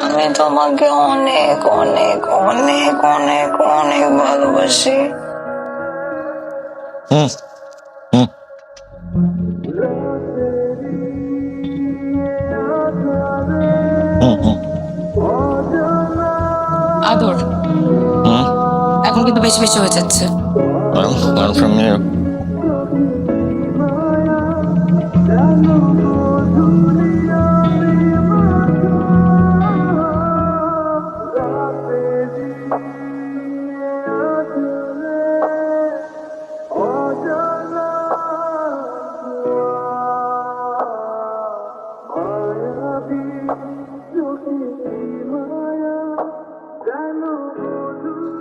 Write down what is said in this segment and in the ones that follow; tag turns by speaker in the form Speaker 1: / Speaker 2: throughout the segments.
Speaker 1: আমি তোমাকে অনেক অনেক অনেক অনেক অনেক ভালোবাসি।
Speaker 2: আদর, এখন কিন্তু বেশি বেশি হয়ে যাচ্ছে।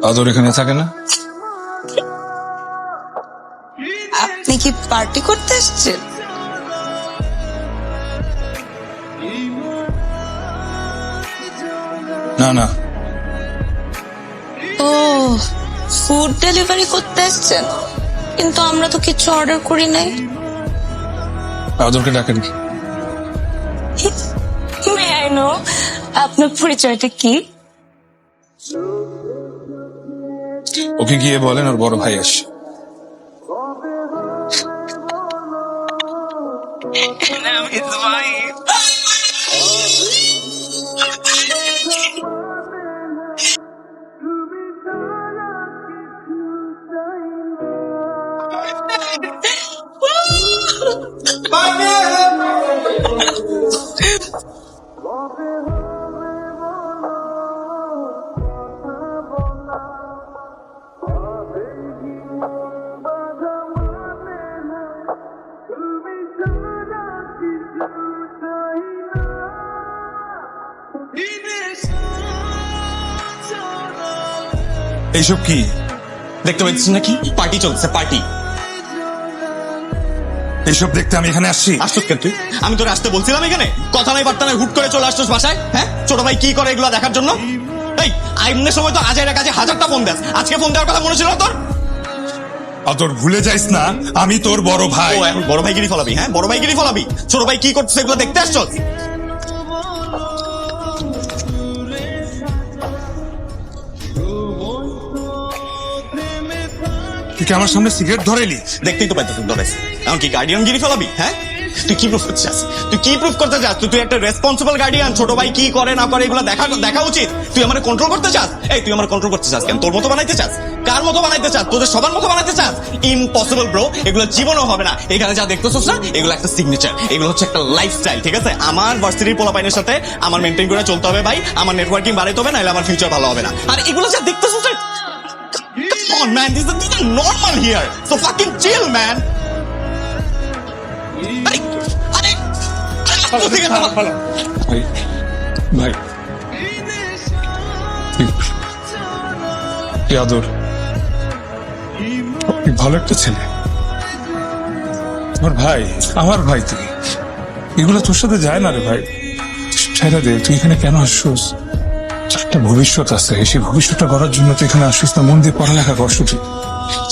Speaker 3: আদর এখানে থাকে না?
Speaker 1: আপনি কি পার্টি করতে এসছেন?
Speaker 3: না না,
Speaker 1: ও ফুড ডেলিভারি করতে এসছেন, কিন্তু আমরা তো কিছু অর্ডার করি নাই।
Speaker 3: আদরকে ডাকেন।
Speaker 1: মে আই নো আপনার পরিচয়টা কি?
Speaker 3: ওকে গিয়ে বলেন ওর বড় ভাই আসছে। এইসব কি
Speaker 4: দেখতে পাচ্ছিস নাকি? পার্টি চলছে, পার্টি।
Speaker 3: এইসব দেখতে আমি এখানে আসছি?
Speaker 4: আসছিস কেন তুই? আমি তোর আসতে বলছিলাম এখানে? কথা নাই বার্তা নাই, হুট করে চলে আসছিস বাসায়। হ্যাঁ, ছোট ভাই কি করে এগুলো দেখার জন্য? এই এমনি সময় তো আজের কাছে হাজারটা ফোন দেস, আজকে ফোন দেওয়ার কথা মনে ছিল তোর?
Speaker 3: আদর ভুলে যাইস না আমি তোর বড় ভাই।
Speaker 4: ও এখন বড় ভাইগিরি ফলাবি? হ্যাঁ, বড় ভাইগিরি ফলাবি? ছোট ভাই কি করছে এগুলো দেখতে আসছস?
Speaker 3: তুই কি আমার সামনে সিগারেট ধরেলি?
Speaker 4: দেখতেই তো পাইতেছিস ধরেছ। এখন কি গার্ডিয়ান গিরি ফলাবি? হ্যাঁ, তুই কি প্রুফ করতে চাস? তুই কি প্রুফ করতে চাস? তুই একটা রেসপন্সিবল গার্ডিয়ান, ছোট ভাই কি করে না করে এগুলো দেখা উচিত। তুই আমার কন্ট্রোল করতে চাস? এই তুই আমার কন্ট্রোল করতে চাস কেন? তোর মতো বানাইতে চাস? কার মতো বানাইতে চাস? তোদের সবার মতো বানাইতে চাস? ইম্পসিবল ব্রো, এগুলো জীবনও হবে না। এখানে যা দেখতেছিস না, এগুলো একটা সিগনেচার, এগুলো হচ্ছে একটা লাইফস্টাইল। ঠিক আছে, আমার ভার্সিটির পোলাপাইনের সাথে আমার মেনটেন করে চলতে হবে ভাই। আমার নেটওয়ার্কিং বাড়াইতে হবে, নাহলে আমার ফিউচার ভালো হবে না। আর এগুলো যা দেখতেছিস, come on man, these are normal here, so fucking chill man. আরে আরে আরে ঠিক আছে
Speaker 3: ভাই ভাই এই আদর তুই ভালো একটা ছেলে, আমার ভাই তুই। এগুলো তোর সাথে যায় না রে ভাই, ছেড়ে দে। তুই এখানে কেন আসছিস? একটা ভবিষ্যৎ আছে, সেই ভবিষ্যৎটা করার জন্য তুই এখানে আসছিস না। মন দিয়ে পড়ালেখা কর শুধু।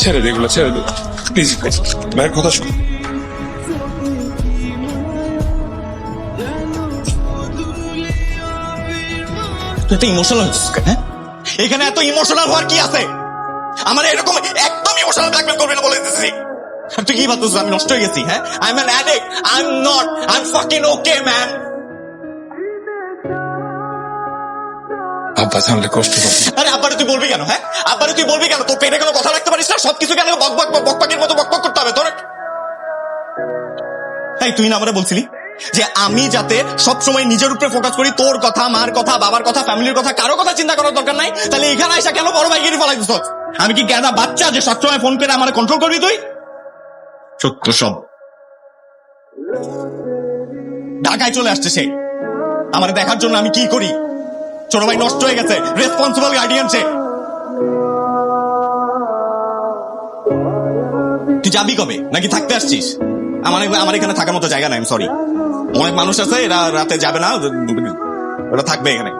Speaker 3: ছেড়ে দে এগুলো, ছেড়ে দে প্লিজ। ভাইয়ের কথা শোন।
Speaker 4: তুই এত ইমোশনাল হচ্ছিস কেন? হ্যাঁ, এখানে এত ইমোশনাল হওয়ার কি আছে? আমার এরকম একদম ইমোশনাল ব্ল্যাকমেল করবি না বলে দিতেছি। আর তুই কি ভাবছিস আমি নষ্ট হয়ে গেছি? হ্যাঁ, I am an addict, I am not, I am fucking okay man.
Speaker 3: আব্বা জানলে কষ্ট পাবি।
Speaker 4: আরে আব্বারে তুই বলবি কেন? হ্যাঁ, আব্বারে তুই বলবি কেন? তোর পেটে কোনো কথা রাখতে পারিস না? সবকিছু কেন বকবাকির মতো বকবক করতে হবে তোর? এই তুই না আমারে বলছিলি যে আমি যাতে সবসময় নিজের উপরে ফোকাস করি, তোর কথা, মার কথা, বাবার কথা, ফ্যামিলির কথা, কারো কথা চিন্তা করার দরকার নাই। তাহলে এখানে আইসা কেন বড় ভাইগিরি ফলাই দিস? আমি কি গাদা বাচ্চা যে সবসময় ফোন করে আমার কন্ট্রোল করবি তুই? সত্য সব ঢাকায় চলে আসছে সে আমার দেখার জন্য। আমি কি করি? ছোট ভাই নষ্ট হয়ে গেছে, রেসপন্সিবল গার্ডিয়ান সে। তুই যাবি কবে? নাকি থাকতে আসছিস? আমার এখানে থাকার মতো জায়গা নাই, সরি। অনেক মানুষ আছে, এরা রাতে যাবে না, ওরা থাকবে এখানে।